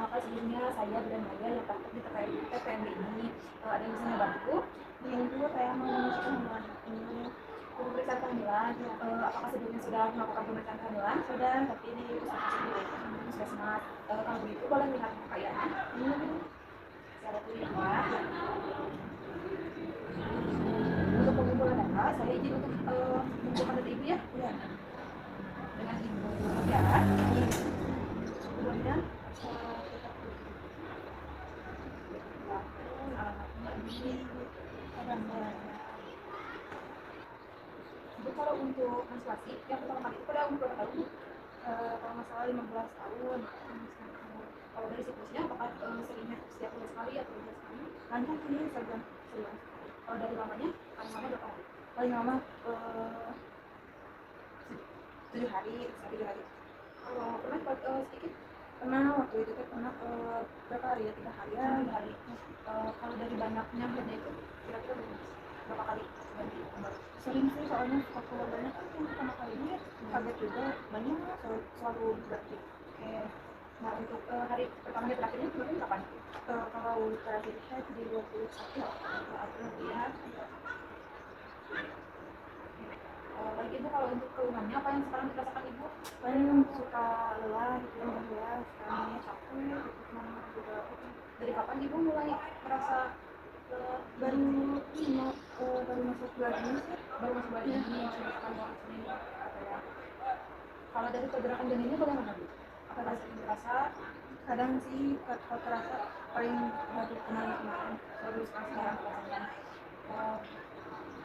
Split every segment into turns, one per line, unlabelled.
Maka sebelumnya saya dan Maya yang praktek di TPMB ini ada yang bisa bantu.
Yang kedua saya mau menunjukkan hubungan ini
Pemeriksaan kehamilan, apakah sebelumnya sudah melakukan pemeriksaan kehamilan?
sudah, tapi di
Puskesmas. Kalau begitu boleh melihat pakaian. Saya lihat dulu ya. Untuk pengumpulan data, saya izin untuk mengumpulkan data ibu ya.
ya.
Dengan ibu ya. Kemudian Ibu kalau untuk menstruasi yang pertama kali itu pada umur berapa tahun?
Kalau masalah 15 tahun.
Kalau dari siklusnya apakah seringnya setiap bulan sekali atau 2 bulan sekali?
Lanjut sih sebulan.
Kalau dari lamanya, paling lama berapa hari?
Paling lama 7 hari, 7 hari.
Kalau pernah sedikit?
Pernah waktu itu pernah berapa hari ya, 3 hari ya.
3 hari. Kalau dari banyaknya bednya itu kira-kira berapa kali ganti kembali?
Sering sih, soalnya waktu banyak kan yang pertama kalinya kaget juga, banyak selalu berarti.
Oke. Nah untuk hari pertama dan terakhirnya kemarin kapan?
Kalau terakhir saya di 21 April ya.
Baik ibu, kalau untuk keluhannya apa yang sekarang dirasakan ibu?
Paling suka lelah gitu ya, lelah, sekarang capek gitu, semangat juga.
Dari kapan ibu mulai merasa
baru masuk bulan ini sih.
Baru masuk bulan ini merasakan banget ini ya. Kalau dari pergerakan janinnya bagaimana bu? Apakah sering terasa?
Kadang sih kalau terasa paling baru kemarin
Baru sekarang rasanya.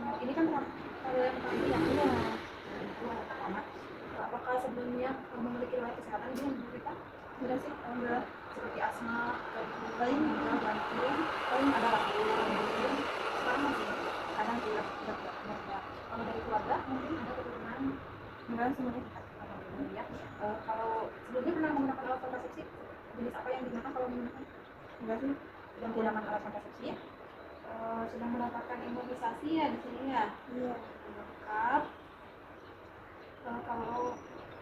Ini kan kalau yang kami yang ini pertama. Apakah sebelumnya memiliki riwayat kesehatan ini yang kita?
udah sih, alhamdulillah.
Seperti asma,
paling
jantung, paling ada ragu, sekarang masih kadang tidak. Kalau dari keluarga mungkin ada keturunan
enggak semuanya
ya. Kalau sebelumnya pernah menggunakan alat kontrasepsi, jenis apa yang digunakan kalau menggunakan?
enggak sih,
Yang menggunakan alat kontrasepsi ya. Sudah mendapatkan imunisasi ya di sini ya.
Iya.
Lengkap. Kalau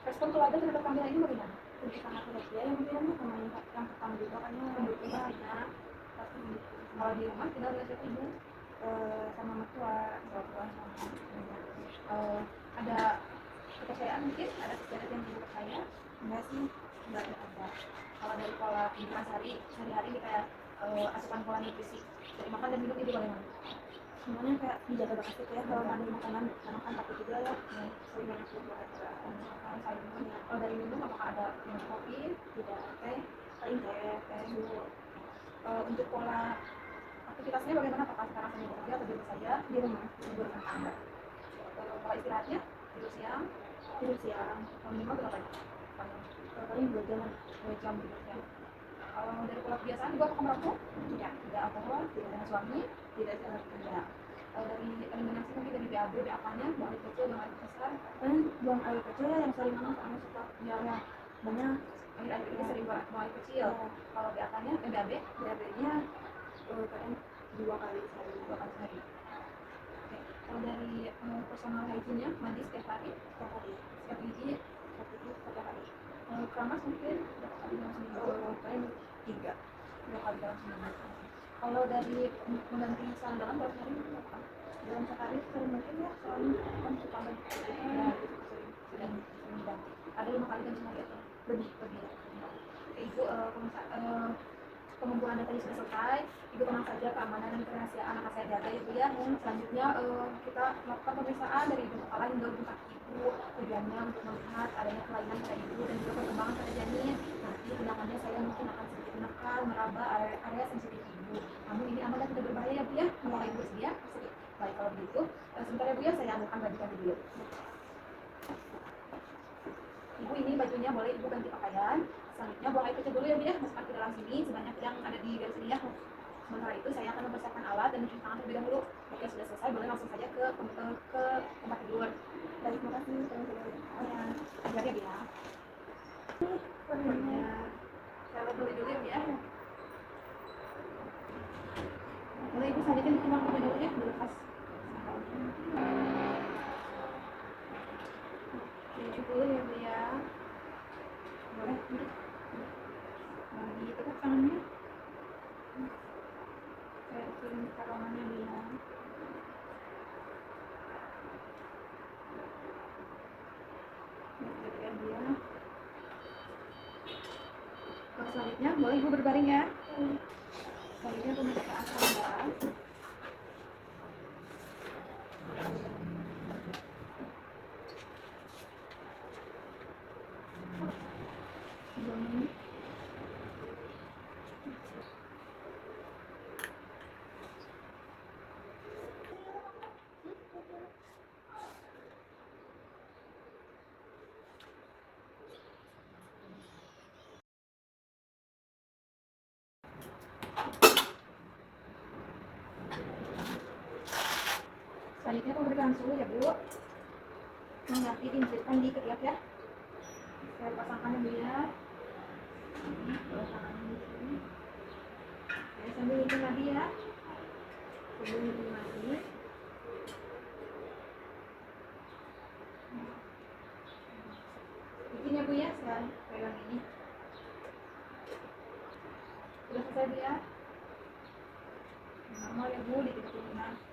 respon keluarga terhadap kehamilan ini bagaimana?
Lebih sangat bahagia yang bilang sama yang pertama juga kan
Mendukung pastinya. Pasti mendukung. Kalau di rumah tinggal dengan siapa ibu?
Sama mertua.
Ada kepercayaan mungkin? Ada sejarah yang ibu percaya?
Enggak sih, enggak ada.
Kalau dari pola kehidupan sehari-hari ini kayak asupan pola nutrisi dari makan dan minum itu bagaimana?
Semuanya kayak dijaga banget sih ya, kalau mandi makanan karena kan takut juga ya, sering banyak
kalau dari minum apakah ada minum kopi,
tidak
teh,
paling teh susu.
untuk pola aktivitasnya bagaimana? Apakah sekarang sambil bekerja atau di rumah saja?
Di rumah
Rumah tangga. Pola istirahatnya tidur siang, minimal berapa jam?
paling 2 jam.
2 jam tidur siang. Kalau dari pola kebiasaan juga apakah merokok? Tidak alkohol, tidak dengan suami, tidak jalan kerja. Dari eliminasi mungkin dari BAB, BAK-nya, buang air kecil, buang air besar.
Buang air kecil ya yang sering minum karena suka
Ya,
banyak.
air ini sering buang air kecil. Kalau BAK-nya,
BAB-nya kadang 2 kali sehari.
Kalau dari personal hygiene-nya, mandi setiap hari, setiap gigi, setiap hari. Keramas mungkin berapa kali dalam seminggu?
Paling 3
kali dalam seminggu. Kalau dari mengganti sarung dalam berapa hari?
dalam sehari sering mungkin ya, soalnya kan suka banget
sering ganti. Ada 5 kali ganti sehari atau lebih ya. Ibu pengumpulan datanya sudah selesai. Ibu tenang saja, keamanan dan kerahasiaan akan saya jaga ibu ya. Selanjutnya kita melakukan pemeriksaan dari ibu kepala hingga ujung kaki ibu. Tujuannya untuk melihat adanya kelainan pada ibu dan juga perkembangan pada janin. Nanti tindakannya saya mungkin akan sedikit menekan, meraba area sensitif ibu. Namun ini aman dan tidak berbahaya ya bu ya. Apakah ibu sedia? Baik, kalau begitu sebentar ya bu ya, saya ambilkan baju ganti dulu. Ibu ini bajunya boleh ibu ganti pakaian. Selanjutnya buang air kecil dulu ya bu ya, masukkan ke dalam sini sebanyak yang ada di garis sini ya. Sementara itu saya akan mempersiapkan alat dan mencuci tangan terlebih dahulu. Oke, sudah selesai, boleh langsung saja ke tempat tidur.
Baik, terima kasih.
Ya, agar ya bu ya. Saya lihat dulu ya bu ya. Boleh ibu selanjutnya ditimbang terlebih dahulu ya, dilepas. Oke, dulu ya bu ya. Boleh. Nah, gitu Selanjutnya boleh ibu berbaring ya. Selanjutnya pemeriksaan standar. Selanjutnya pemeriksaan suhu ya Bu. Nah, nanti diinjekkan di ketiak ya. Saya pasangkan dulu ya. Ini tangannya di sini. Saya sambil hitung lagi ya. Sambil hitung lagi. Bikin ya Bu ya, saya pegang ini. Sudah selesai Bu ya. Normal ya Bu di titik ini.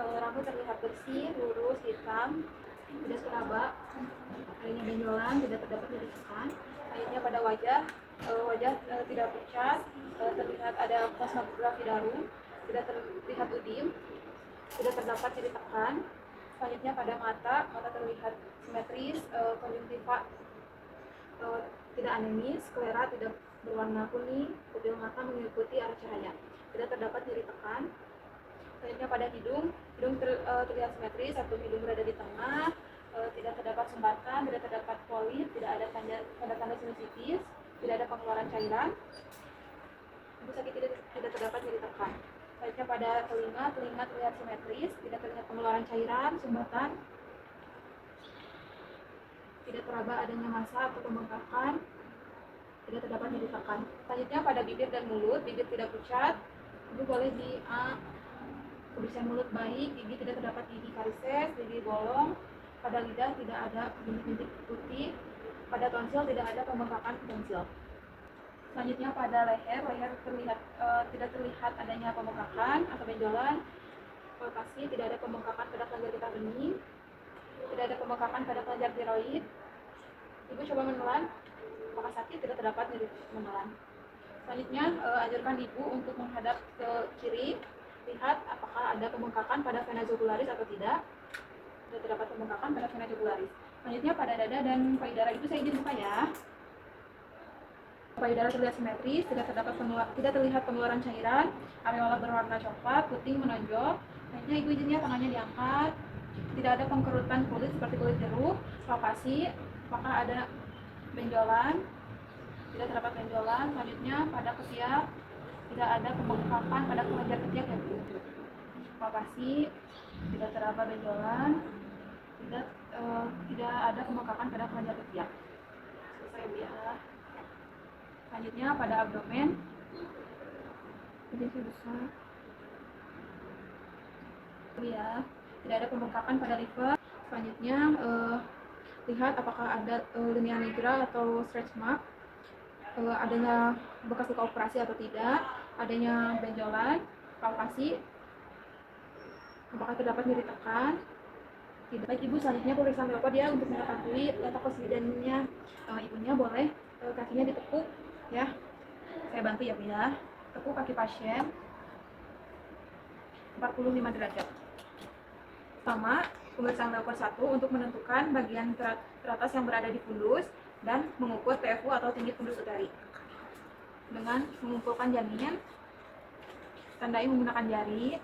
Rambut terlihat bersih, lurus, hitam, tidak seraba, adanya benjolan, tidak terdapat lirisan. Akhirnya pada wajah, tidak pucat, terlihat ada plasmagrafi darum, tidak terlihat udim, tidak terdapat nyeri tekan. Selanjutnya pada mata terlihat simetris, konjungtiva tidak anemis, sklera tidak berwarna kuning, pupil mata mengikuti arah cahaya, tidak terdapat nyeri tekan. Selanjutnya pada hidung terlihat simetris, satu hidung berada di tengah, tidak terdapat sumbatan, tidak terdapat polip, tidak ada tanda-tanda sinusitis, tidak ada pengeluaran cairan. Ibu sakit tidak terdapat nyeri tekan. Selanjutnya pada telinga terlihat simetris, tidak terlihat pengeluaran cairan, sumbatan, tidak teraba adanya massa atau pembengkakan, tidak terdapat nyeri tekan. Selanjutnya pada bibir dan mulut, bibir tidak pucat, ibu boleh di kebersihan mulut baik, gigi tidak terdapat gigi varises, gigi bolong, pada lidah tidak ada bintik-bintik putih, pada tonsil tidak ada pembengkakan tonsil. Selanjutnya pada leher tidak terlihat adanya pembengkakan atau benjolan, palpasi, tidak ada pembengkakan pada kelenjar getah bening, tidak ada pembengkakan pada kelenjar tiroid. Ibu coba menelan, apakah sakit? Tidak terdapat nyeri menelan. Selanjutnya anjurkan ibu untuk menghadap ke kiri, lihat apakah ada pembengkakan pada vena jugularis atau tidak. Tidak terdapat pembengkakan pada vena jugularis. Selanjutnya pada dada dan payudara itu saya izin buka ya. Payudara terlihat simetris, tidak terlihat pengeluaran cairan, areola berwarna coklat, putih menonjol. Selanjutnya ibu izinnya tangannya diangkat. Tidak ada pengkerutan kulit seperti kulit jeruk, palpasi, apakah ada benjolan. Tidak terdapat benjolan. Selanjutnya pada ketiak tidak ada pembengkakan pada kelenjar ketiak ya Bu. Palpasi, tidak teraba benjolan, tidak ada pembengkakan pada kelenjar ketiak. Selesai Bu ya. Selanjutnya pada abdomen, ini besar ya, tidak ada pembengkakan pada liver. Selanjutnya lihat apakah ada linea nigra atau stretch mark, adanya bekas luka operasi atau tidak, adanya benjolan, palpasi, apakah terdapat nyeri tekan. Tidak. Baik Ibu, selanjutnya pemeriksaan leopard ya untuk mengetahui letak kesidannya ibunya. Boleh kakinya ditekuk ya, saya bantu ya Bu ya. Tekuk kaki pasien 45 derajat. Pertama, pemeriksaan leopard 1 untuk menentukan bagian teratas yang berada di fundus dan mengukur TFU atau tinggi fundus uteri. Dengan mengumpulkan janin, tandai menggunakan jari,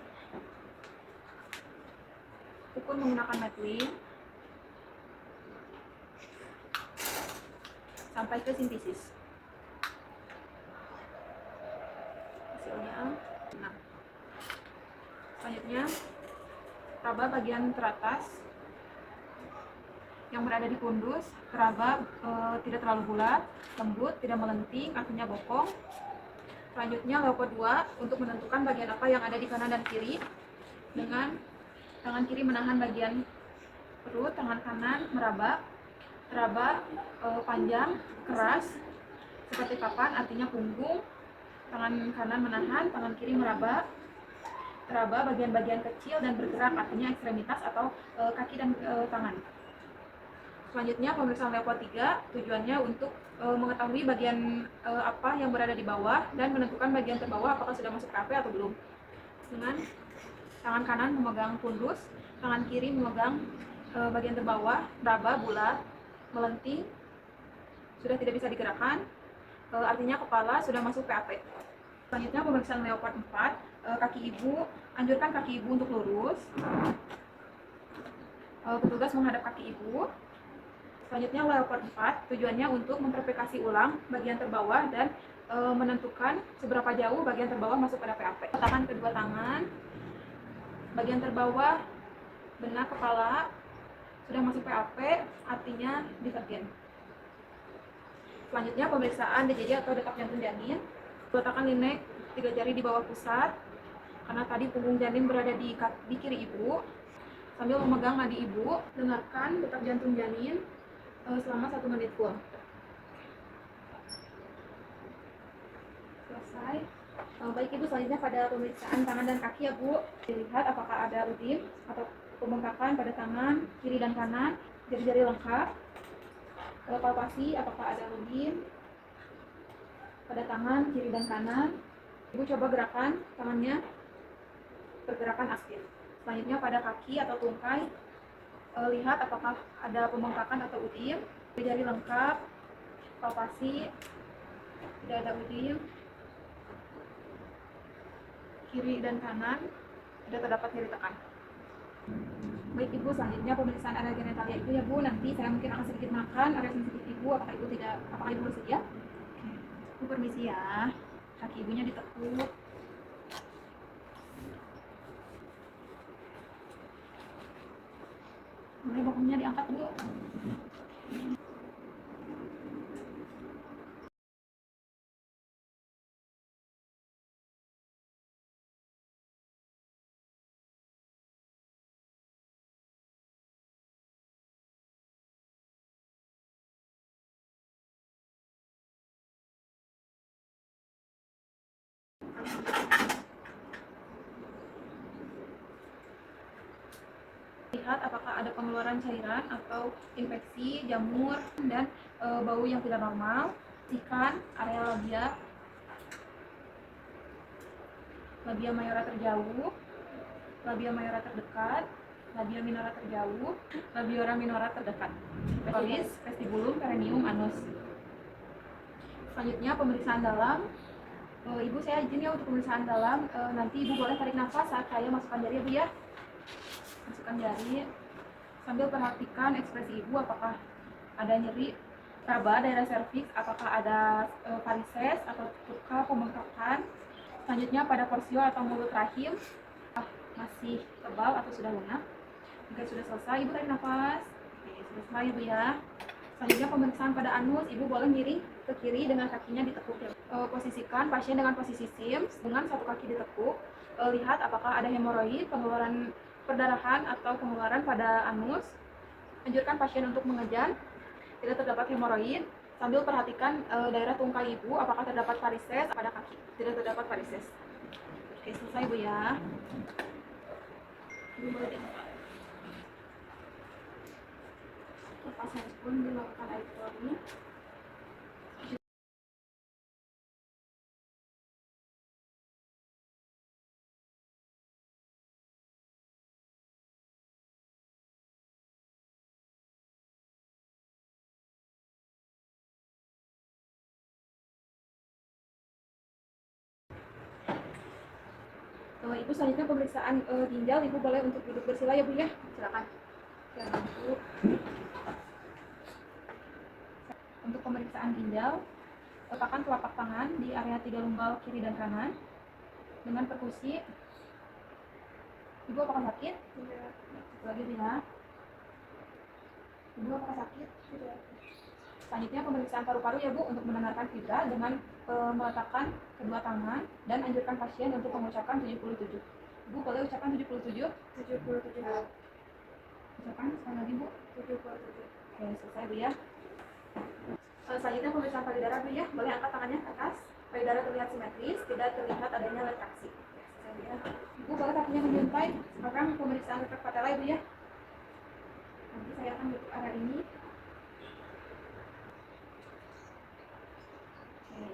ukur menggunakan metwing, sampai ke sintesis. Hasilnya 6. Selanjutnya, raba bagian teratas yang berada di fundus, teraba tidak terlalu bulat, lembut, tidak melenting, artinya bokong. Selanjutnya leopard 2 untuk menentukan bagian apa yang ada di kanan dan kiri, dengan tangan kiri menahan bagian perut, tangan kanan meraba, teraba panjang, keras, seperti papan, artinya punggung, tangan kanan menahan, tangan kiri meraba, teraba bagian-bagian kecil dan bergerak, artinya ekstremitas atau kaki dan tangan. Selanjutnya pemeriksaan level 3 tujuannya untuk mengetahui bagian apa yang berada di bawah dan menentukan bagian terbawah apakah sudah masuk KP atau belum. Dengan tangan kanan memegang fundus, tangan kiri memegang bagian terbawah, raba bulat, melenting, sudah tidak bisa digerakkan, artinya kepala sudah masuk PAP. Selanjutnya pemeriksaan leopard 4, kaki ibu, anjurkan kaki ibu untuk lurus. Petugas menghadap kaki ibu. Selanjutnya leopard 4 tujuannya untuk memverifikasi ulang bagian terbawah dan menentukan seberapa jauh bagian terbawah masuk pada PAP. Letakkan kedua tangan, bagian terbawah benak kepala sudah masuk PAP, artinya divergen. Selanjutnya pemeriksaan DJJ atau detak jantung janin. Letakkan linek 3 jari di bawah pusat, karena tadi punggung janin berada di kiri ibu. Sambil memegang nadi ibu, dengarkan detak jantung janin selama 1 menit full. Selesai. Baik ibu, selanjutnya pada pemeriksaan tangan dan kaki ya bu. Dilihat apakah ada udim atau pembengkakan pada tangan kiri dan kanan, jari-jari lengkap. Palpasi apakah ada udim pada tangan kiri dan kanan. Ibu coba gerakan tangannya, pergerakan aktif. Selanjutnya pada kaki atau tungkai, lihat apakah ada pembengkakan atau udim, jari lengkap, palpasi, tidak ada udim, kiri dan kanan tidak terdapat nyeri tekan. Baik ibu, selanjutnya pemeriksaan area genitalia ibu ya bu. Nanti saya mungkin akan sedikit makan area sensitif ibu. Apakah ibu bersedia? Ibu permisi ya. Kaki ibunya ditekuk. Boleh bokongnya diangkat bu. Lihat apakah ada pengeluaran cairan atau infeksi, jamur, dan bau yang tidak normal. Perhatikan area labia mayora terjauh, labia mayora terdekat, labia minora terjauh, labia minora terdekat. Pectoris, vestibulum, perineum, anus. Selanjutnya pemeriksaan dalam. Ibu saya izin ya untuk pemeriksaan dalam. Nanti ibu boleh tarik nafas saat saya masukkan jari ya bu ya. Masukkan jari. Sambil perhatikan ekspresi ibu, apakah ada nyeri raba daerah serviks, apakah ada varises atau luka pembengkakan. Selanjutnya pada porsio atau mulut rahim, masih tebal atau sudah lunak. Jika sudah selesai, ibu tarik nafas. Oke, sudah selesai ibu ya. Selanjutnya pemeriksaan pada anus, ibu boleh miring ke kiri dengan kakinya ditekuk. Posisikan pasien dengan posisi SIMS dengan satu kaki ditekuk. Lihat apakah ada hemoroid, pengeluaran perdarahan atau pengeluaran pada anus. Anjurkan pasien untuk mengejan, tidak terdapat hemoroid. Sambil perhatikan daerah tungkai ibu, apakah terdapat varises pada kaki. Tidak terdapat varises. Oke, selesai ibu ya. Ibu boleh diangkat. Lepas handphone, dilakukan air flowing. Ibu selanjutnya pemeriksaan ginjal, ibu boleh untuk duduk bersila ya bu ya, silakan. Untuk pemeriksaan ginjal, letakkan telapak tangan di area 3 lumbal kiri dan kanan dengan perkusi. Ibu apakah sakit? Tidak. Satu lagi ya. Ibu apakah sakit? Tidak. Selanjutnya pemeriksaan paru-paru ya bu, untuk mendengarkan fibra dengan meletakkan kedua tangan dan anjurkan pasien untuk mengucapkan 77. Ibu boleh ucapkan 77? 77. Ucapkan sekali lagi bu. 77. Oke, selesai bu ya. Selanjutnya pemeriksaan payudara bu ya, boleh angkat tangannya ke atas. Payudara terlihat simetris, tidak terlihat adanya retraksi. Selesai bu ya. Ibu boleh kakinya menjuntai. Sekarang pemeriksaan refleks patella ibu ya. Nanti saya akan tutup area ini.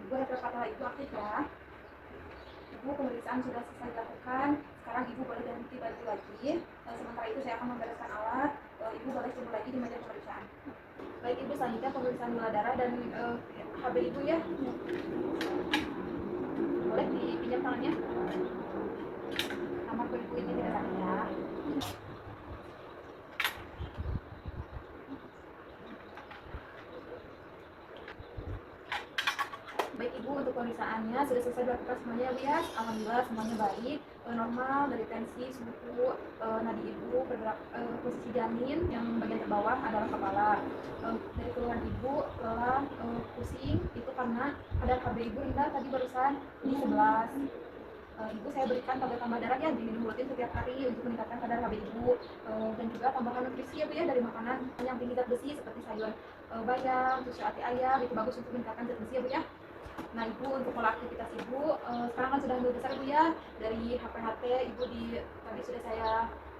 Ibu ada kata Ibu aktif ya. Ibu pemeriksaan sudah selesai dilakukan. Sekarang Ibu boleh ganti baju lagi. Sementara itu saya akan membereskan alat. Ibu boleh tunggu lagi di meja pemeriksaan. Baik Ibu, selanjutnya pemeriksaan gula darah dan HB Ibu ya. Boleh dipinjam tangannya. Nama Ibu ini tidak sakit ya. Baik Ibu, untuk pemeriksaannya sudah selesai dilakukan semuanya ya Bu ya. Alhamdulillah semuanya baik, normal dari tensi, suhu, nadi Ibu, posisi janin yang bagian terbawah adalah kepala. Dari keluhan Ibu, lelah, pusing, itu karena kadar KB Ibu rendah tadi barusan di 11. Ibu saya berikan tablet tambah darah ya, diminum rutin setiap hari untuk meningkatkan kadar KB Ibu, dan juga tambahan nutrisi ya Bu ya dari makanan yang tinggi zat besi seperti sayur bayam, susu ati ayam, itu bagus untuk meningkatkan zat besi ya Bu ya. Nah Ibu, untuk pola aktivitas Ibu sekarang kan sudah besar Ibu ya, dari HPHT Ibu tadi sudah saya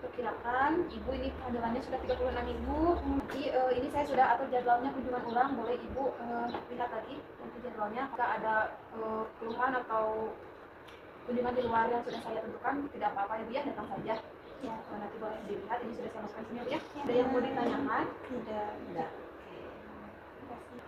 perkirakan Ibu ini kehamilannya sudah 36 minggu. Nanti ini saya sudah atur jadwalnya kunjungan ulang, boleh Ibu lihat tadi nanti jadwalnya. Jika ada keluhan atau kunjungan di luar yang sudah saya tentukan, tidak apa-apa ya Bu ya, datang saja. Ya, nanti boleh dilihat, ini sudah saya masukkan sini ya Bu ya. Ada yang mau ditanyakan?
Tidak.
Terima kasih.